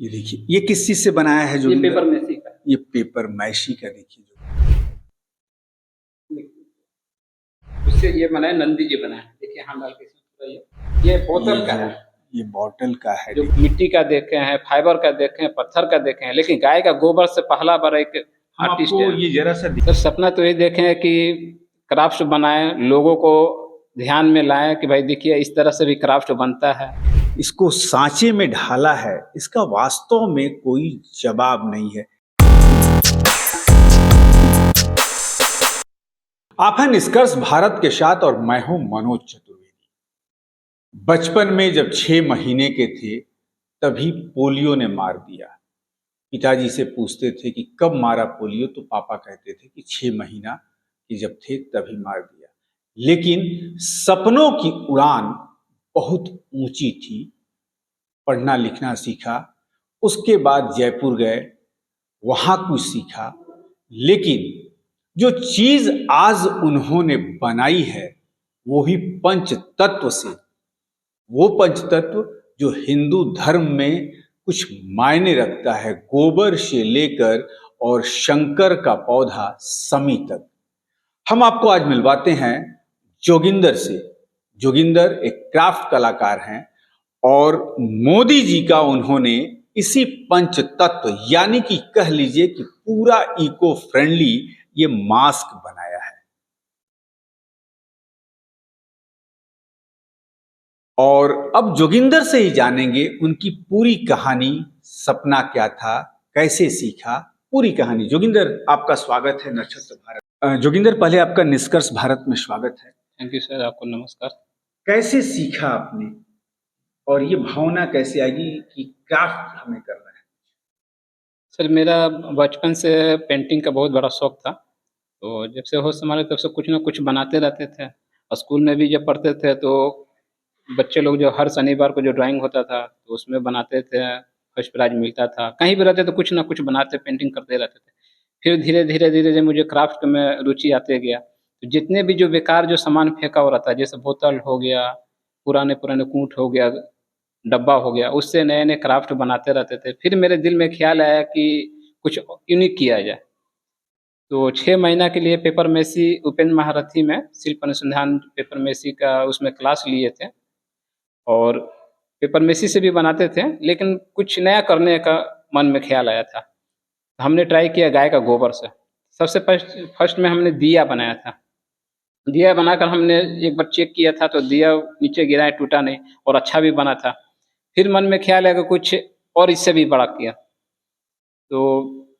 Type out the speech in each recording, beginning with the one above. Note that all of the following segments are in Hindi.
ये देखिए, ये किस चीज से बनाया है ये जोगिंदर? पेपर मैसी का। ये पेपर मैशी का देखिए उससे ये बनाया, नंदी जी बनाया। देखिए हम डाल के इसमें पूरा ये बोतल का है। ये बॉटल का है। जो मिट्टी का देखे हैं, फाइबर का देखे हैं, पत्थर का देखे हैं, लेकिन गाय का गोबर से पहला बार एक आर्टिस्ट आपको है। ये जरा सा सर सपना तो ये देखे हैं कि क्राफ्ट बनाएं, लोगों को ध्यान में लाएं कि भाई देखिए इस तरह से भी क्राफ्ट बनता है। इसको सांचे में ढाला है, इसका वास्तव में कोई जवाब नहीं है। आप हैं निष्कर्ष भारत के साथ और मैं हूं मनोज चतुर्वेदी। बचपन में जब 6 महीने के थे तभी पोलियो ने मार दिया। पिताजी से पूछते थे कि कब मारा पोलियो, तो पापा कहते थे कि 6 महीना की जब थे तभी मार दिया। लेकिन सपनों की उड़ान बहुत ऊंची थी। पढ़ना लिखना सीखा, उसके बाद जयपुर गए, वहां कुछ सीखा। लेकिन जो चीज आज उन्होंने बनाई है वो ही पंच तत्व से, वो पंच तत्व जो हिंदू धर्म में कुछ मायने रखता है, गोबर से लेकर और शंकर का पौधा समी तक। हम आपको आज मिलवाते हैं जोगिंदर से। जोगिंदर एक क्राफ्ट कलाकार हैं और मोदी जी का उन्होंने इसी पंच तत्व यानी कि कह लीजिए कि पूरा इको फ्रेंडली ये मास्क बनाया है। और अब जोगिंदर से ही जानेंगे उनकी पूरी कहानी, सपना क्या था, कैसे सीखा, पूरी कहानी। जोगिंदर, आपका स्वागत है नक्षत्र भारत। जोगिंदर, पहले आपका निष्कर्ष भारत में स्वागत है। थैंक यू सर, आपको नमस्कार। कैसे सीखा आपने और ये भावना कैसे आएगी कि क्राफ्ट हमें करना है? सर मेरा बचपन से पेंटिंग का बहुत बड़ा शौक था। तो जब से होश संभाले तब से कुछ ना कुछ बनाते रहते थे। और स्कूल में भी जब पढ़ते थे तो बच्चे लोग जो हर शनिवार को जो ड्राइंग होता था तो उसमें बनाते थे, फर्स्ट प्राइज मिलता था। कहीं भी रहते तो कुछ ना कुछ बनाते, पेंटिंग करते रहते थे। फिर धीरे धीरे धीरे जब मुझे क्राफ्ट में रुचि आते गया तो जितने भी जो बेकार जो सामान फेंका हो रहा था, जैसे बोतल हो गया, पुराने पुराने कूट हो गया, डब्बा हो गया, उससे नए नए क्राफ्ट बनाते रहते थे। फिर मेरे दिल में ख्याल आया कि कुछ यूनिक किया जाए। तो 6 महीना के लिए पेपर मेसी उपेंद्र महारथी में शिल्प अनुसंधान पेपर मेसी का उसमें क्लास लिए थे। और पेपर मेसी से भी बनाते थे, लेकिन कुछ नया करने का मन में ख्याल आया था। हमने ट्राई किया गाय का गोबर से। सबसे फर्स्ट में हमने दिया बनाया था। दिया बनाकर हमने एक बार चेक किया था तो दिया नीचे गिरा है, टूटा नहीं और अच्छा भी बना था। फिर मन में ख्याल आया कि कुछ और इससे भी बड़ा किया। तो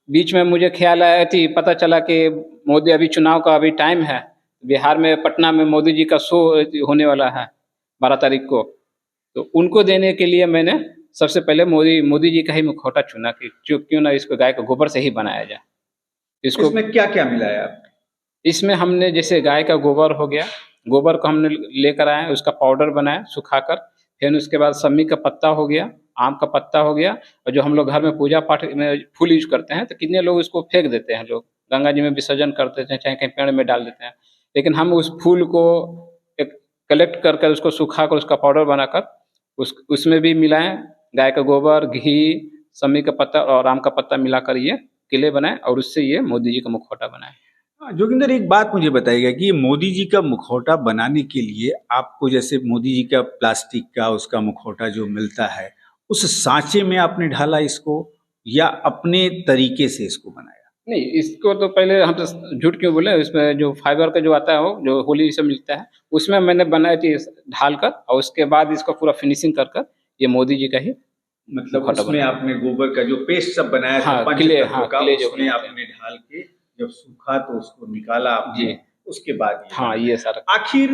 बीच में मुझे ख्याल आया थी, पता चला कि मोदी अभी चुनाव का अभी टाइम है, बिहार में पटना में मोदी जी का शो होने वाला है 12 तारीख को। तो उनको देने के लिए मैंने सबसे पहले मोदी जी का ही मुखौटा चुना कि क्यों ना इसको गाय के गोबर से ही बनाया जाए। इसमें क्या क्या मिलाया आप? इसमें हमने जैसे गाय का गोबर हो गया, गोबर को हमने लेकर आए, उसका पाउडर बनाया सुखाकर। फिर उसके बाद समी का पत्ता हो गया, आम का पत्ता हो गया, और जो हम लोग घर में पूजा पाठ में फूल यूज करते हैं तो कितने लोग इसको फेंक देते हैं, लोग गंगा जी में विसर्जन कर देते हैं, चाहे कहीं पेड़ में डाल देते हैं। लेकिन हम उस फूल को एक कलेक्ट कर कर उसको सुखा कर उसका पाउडर बनाकर उसमें भी मिलाएं, गाय का गोबर, घी, समी का पत्ता और आम का पत्ता मिलाकर ये किले बनाए और उससे ये मोदी जी का मुखौटा बनाए। जोगिंदर, एक बात मुझे बताइएगा कि ये मोदी जी का मुखौटा बनाने के लिए आपको जैसे मोदी जी का प्लास्टिक का उसका मुखौटा जो मिलता है, उस सांचे में आपने ढाला इसको या अपने तरीके से इसको बनाया? नहीं, इसको तो पहले हम तो झूठ क्यों बोले, इसमें जो फाइबर का जो आता है वो जो होली से मिलता है उसमें मैंने बनाई थी ढाल कर, और उसके बाद इसका पूरा फिनिशिंग कर कर ये मोदी जी का ही मतलब उसमें आपने गोबर का जो पेस्ट सब बनाया था, हाँ, पंचतत्व का, उसमें आपने ढाल के जब सूखा तो उसको निकाला आपने, उसके बाद ये हाँ ये सारा। आखिर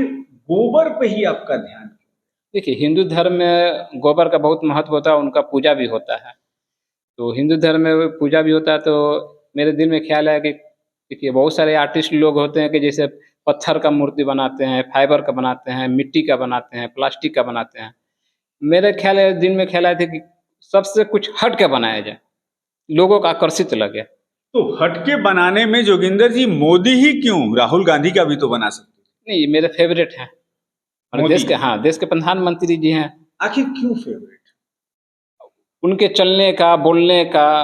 गोबर पे ही आपका ध्यान क्यों? देखिए हिंदू धर्म में गोबर का बहुत महत्व होता है, उनका पूजा भी होता है। तो हिंदू धर्म में पूजा भी होता है तो मेरे दिल में ख्याल है कि देखिए बहुत सारे आर्टिस्ट लोग होते हैं कि जैसे पत्थर का मूर्ति बनाते हैं, फाइबर का बनाते हैं, मिट्टी का बनाते हैं, प्लास्टिक का बनाते हैं। मेरे ख्याल है, दिन में ख्याल आया था कि सबसे कुछ हट के बनाया जाए, लोगों का आकर्षित लगे। तो हटके बनाने में जोगिंदर जी मोदी ही क्यों, राहुल गांधी का भी तो बना सकते? नहीं, मेरे फेवरेट हैं और देश के, हाँ, देश के प्रधानमंत्री जी हैं। आखिर क्यों फेवरेट? उनके चलने का, बोलने का,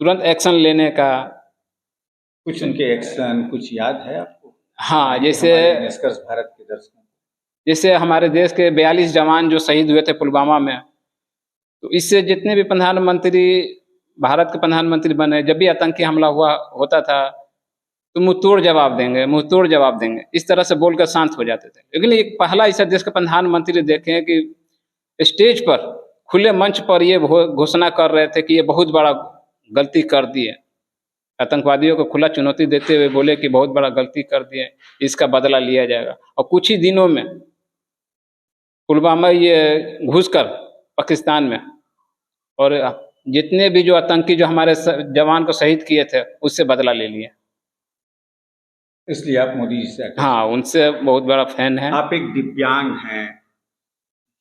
तुरंत एक्शन लेने का। कुछ उनके एक्शन कुछ याद है आपको? हाँ, बताएंगे जैसे हमारे निष्कर्ष भारत के दर्शकों को। जैसे हमारे देश के 42 जवान जो शहीद हुए थे पुलवामा में, तो इससे जितने भी प्रधानमंत्री भारत के प्रधानमंत्री बने, जब भी आतंकी हमला हुआ होता था, तो मुँहतोड़ जवाब देंगे, मुँहतोड़ जवाब देंगे, इस तरह से बोलकर शांत हो जाते थे। लेकिन एक पहला ऐसा देश का प्रधानमंत्री देखे हैं कि स्टेज पर, खुले मंच पर ये घोषणा कर रहे थे कि ये बहुत बड़ा गलती कर दी है। आतंकवादियों को खुला चुनौती देते हुए बोले कि बहुत बड़ा गलती कर दिए, इसका बदला लिया जाएगा। और कुछ ही दिनों में पुलवामा ये घुसकर पाकिस्तान में, और जितने भी जो आतंकी जो हमारे जवान को शहीद किए थे, उससे बदला ले लिए। इसलिए आप मोदी जी से आकर्षित हाँ, उनसे बहुत बड़ा फैन है। आप एक दिव्यांग हैं,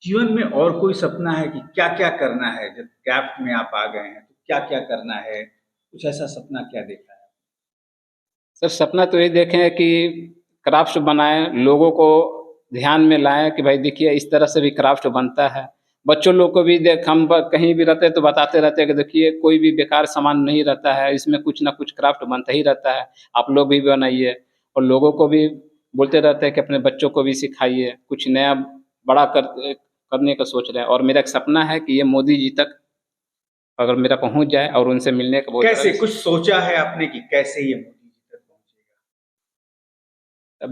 जीवन में और कोई सपना है कि क्या क्या करना है? जब कैफ में आप आ गए हैं तो क्या क्या करना है? कुछ ऐसा सपना क्या देखा है? सर सपना तो ये देखें कि क्राफ्ट बनाएं, लोगों को ध्यान में लाएं कि भाई देखिए इस तरह से भी क्राफ्ट बनता है। बच्चों लोग को भी देख, हम कहीं भी रहते हैं तो बताते रहते हैं कि देखिए कोई भी बेकार सामान नहीं रहता है, इसमें कुछ ना कुछ क्राफ्ट बनता ही रहता है, आप लोग भी बनाइए। और लोगों को भी बोलते रहते हैं कि अपने बच्चों को भी सिखाइए, कुछ नया बड़ा करने का सोच रहे हैं। और मेरा एक सपना है कि ये मोदी जी तक अगर मेरा पहुंच जाए और उनसे मिलने का बहुत कैसे कुछ सोचा है आपने कि कैसे ये मोदी जी तक पहुंचेगा?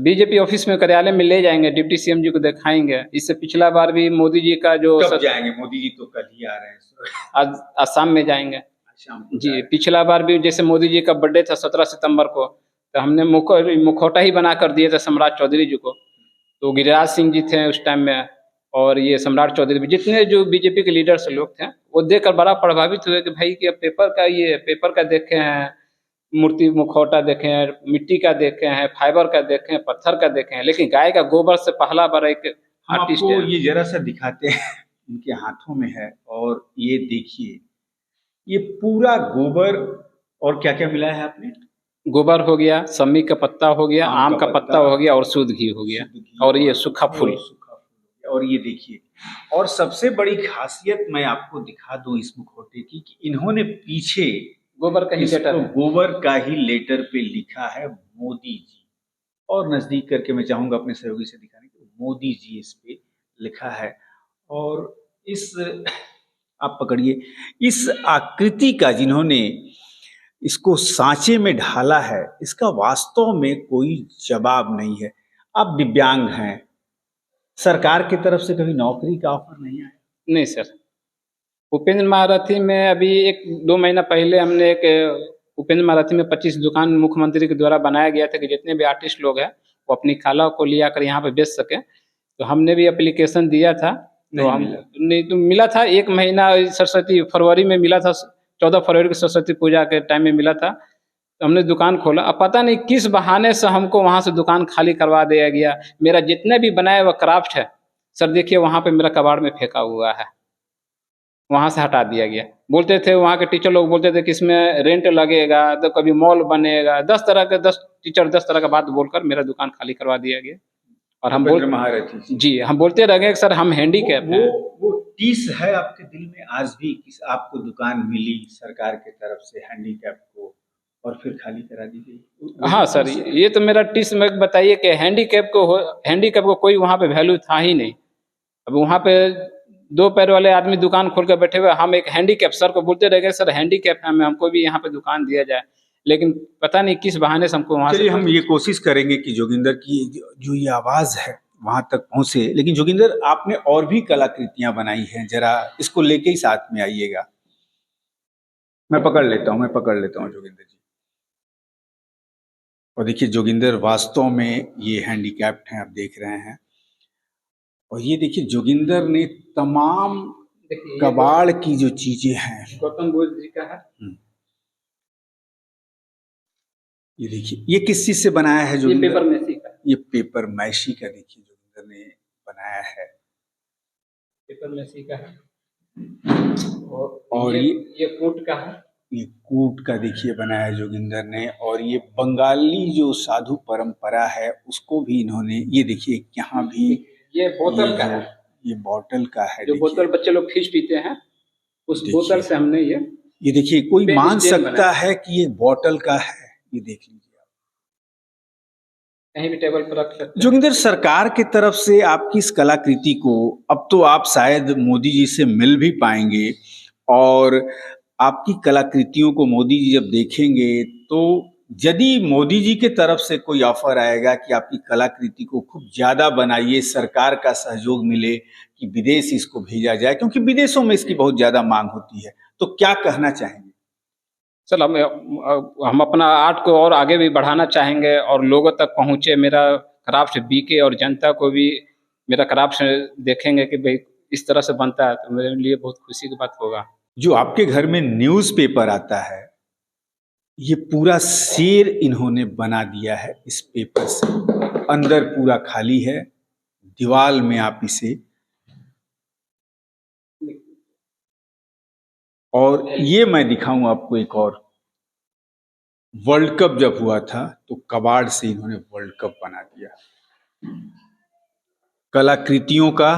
बीजेपी ऑफिस में, कार्यालय में ले जाएंगे, डिप्टी सीएम जी को दिखाएंगे। इससे पिछला बार भी मोदी जी का जो कब जाएंगे? मोदी जी तो कल ही आ रहे हैं। आज आसाम में जाएंगे शाम को जी। पिछला बार भी जैसे मोदी जी का बर्थडे था 17 सितंबर को, तो हमने मुखौटा ही बना कर दिए थे सम्राट चौधरी जी को। तो गिरिराज सिंह जी थे उस टाइम में, और ये सम्राट चौधरी भी, जितने जो बीजेपी के लीडर्स लोग थे, वो देखकर बड़ा प्रभावित हुए कि भाई कि अब पेपर का देखे हैं, मूर्ति मुखौटा देखे हैं, मिट्टी का देखे हैं, फाइबर का देखे हैं, पत्थर का देखे हैं, लेकिन गाय का गोबर से पहला बार एक हम आर्टिस्ट आपको है। ये जरा सा दिखाते हैं, इनके हाथों में है, और ये देखिए ये पूरा गोबर। और क्या क्या मिला है आपने? गोबर हो गया, समी का पत्ता हो गया, आम का पत्ता हो गया, और शुद्ध घी हो गया, शुद्ध घी और ये सूखा फूल। सूखा फूल। और ये देखिए, और सबसे बड़ी खासियत मैं आपको दिखा दूं इस मुखौटे की कि इन्होंने पीछे गोबर का ही लेटर है। गोबर का ही लेटर पे लिखा है मोदी जी। और नजदीक करके मैं चाहूंगा अपने सहयोगी से दिखाने के, मोदी जी इस पे लिखा है। और इस, आप पकड़िए, इस आकृति का जिन्होंने इसको सांचे में ढाला है, इसका वास्तव में कोई जवाब नहीं है। आप दिव्यांग हैं, सरकार की तरफ से कभी नौकरी का ऑफर नहीं आया? नहीं सर, उपेंद्र महारथी में अभी 1-2 महीना पहले हमने एक उपेंद्र महारथी में 25 दुकान मुख्यमंत्री के द्वारा बनाया गया था कि जितने भी आर्टिस्ट लोग हैं वो अपनी कला को ले आकर यहाँ पे बेच सकें। तो हमने भी एप्लीकेशन दिया था, तो नहीं हम मिला। नहीं, तो मिला था 1 महीना, सरस्वती फरवरी में मिला था, 14 फरवरी को सरस्वती पूजा के टाइम में मिला था। तो हमने दुकान खोला, अब पता नहीं किस बहाने से हमको वहाँ से दुकान खाली करवा दिया गया। मेरा जितना भी बनाया हुआ क्राफ्ट है सर, देखिए वहाँ पे मेरा कबाड़ में फेंका हुआ है, वहाँ से हटा दिया गया। बोलते थे वहाँ के टीचर लोग, बोलते थे कि इसमें रेंट लगेगा, तो कभी मॉल बनेगा, 10 तरह के 10 टीचर 10 तरह का बात बोलकर मेरा दुकान खाली करवा दिया गया। और हम महारथी जी, हम बोलते रह गए कि सर हम हैंडीकैप हैं। वो टीस है आपके दिल में आज भी कि आपको दुकान मिली सरकार की तरफ से हैंडीकैप को, और फिर खाली करा दी गई? हाँ सर, ये तो मेरा टिस में बताइए कि हैंडीकैप को कोई वहाँ पे वैल्यू था ही नहीं। अब वहाँ पे 2 पैर वाले आदमी दुकान खोल कर बैठे हुए, हम एक हैंडीकैप, सर को बोलते रह गए सर हैंडीकैप है, हमको भी यहाँ पे दुकान दिया जाए। लेकिन पता नहीं किस बहाने से हमको वहाँ से। चलिए हम ये कोशिश करेंगे कि जोगिंदर की जो ये आवाज है वहां तक पहुंचे। लेकिन जोगिंदर, आपने और भी कलाकृतियां बनाई हैं, जरा इसको लेके ही साथ में आइएगा। मैं पकड़ लेता हूँ जोगिंदर जी। और देखिए जोगिंदर वास्तव में ये हैंडीकैप्ड हैं, आप देख रहे हैं। और ये देखिए जोगिंदर ने तमाम कबाड़ की जो चीजें हैं, गौतम बुद्ध जी का है। ये देखिए, ये किस चीज से बनाया है जोगिंदर? ये पेपर मैसी का। ये पेपर मैसी का देखिए जोगिंदर ने बनाया है। पेपर मैसी का है। और ये कूट का है। ये कूट का देखिए बनाया जोगिंदर ने। और ये बंगाली जो साधु परंपरा है उसको भी इन्होंने, ये देखिए यहाँ भी ये बोतल का है। ये बोतल का है, जो बोतल बच्चे लोग फिश पीते हैं, उस देखिए। बोतल से हमने ये देखिए, कोई पेन मान स्टैंड सकता बनाया। है कि ये बॉटल का है। ये देख लीजिए आप। कहीं भी टेबल पर रख सकते हैं। जोगिंदर, सरकार की तरफ से आपकी इस कलाकृति को अब तो आप शायद मोदी जी से मिल भी पाएंगे, और आपकी कलाकृतियों को मोदी जी जब देखेंगे तो यदि मोदी जी के तरफ से कोई ऑफर आएगा कि आपकी कलाकृति को खूब ज्यादा बनाइए, सरकार का सहयोग मिले कि विदेश इसको भेजा जाए, क्योंकि विदेशों में इसकी बहुत ज्यादा मांग होती है, तो क्या कहना चाहेंगे? सर हम अपना आर्ट को और आगे भी बढ़ाना चाहेंगे और लोगों तक पहुँचे, मेरा क्राफ्ट बिके और जनता को भी मेरा क्राफ्ट देखेंगे कि भाई इस तरह से बनता है, तो मेरे लिए बहुत खुशी की बात होगा। जो आपके घर में न्यूज़पेपर आता है, ये पूरा शेर इन्होंने बना दिया है इस पेपर से। अंदर पूरा खाली है, दीवार में आप इसे, और ये मैं दिखाऊं आपको एक और, वर्ल्ड कप जब हुआ था तो कबाड़ से इन्होंने वर्ल्ड कप बना दिया। कलाकृतियों का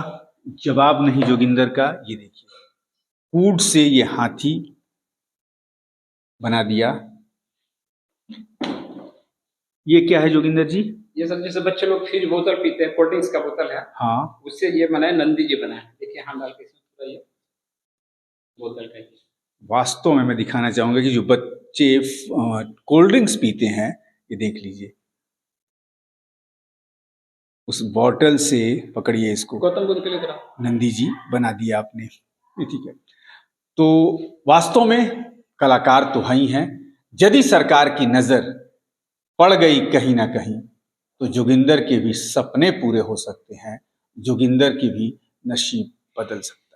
जवाब नहीं जोगिंदर का। ये देखिए, कूड से ये हाथी बना दिया। ये क्या है जोगिंदर जी? ये सर जैसे बच्चे लोग फ्रिज बोतल पीते हैं, कोल्ड ड्रिंक्स का बोतल है, हाँ, उससे ये बनाए, नंदी जी बनाए। देखिए हम डाल के इसमें पूरा ये बोतल का वास्तव में मैं दिखाना चाहूंगा कि जो बच्चे कोल्ड ड्रिंक्स पीते हैं, ये देख लीजिए, उस बॉटल से पकड़िए इसको, गौतम बुद्ध के लिए तरह नंदी जी बना दिया आपने। ये ठीक है। तो वास्तव में कलाकार तो ही हैं। यदि सरकार की नजर पड़ गई कहीं ना कहीं तो जोगिंदर के भी सपने पूरे हो सकते हैं, जोगिंदर की भी नसीब बदल सकते हैं।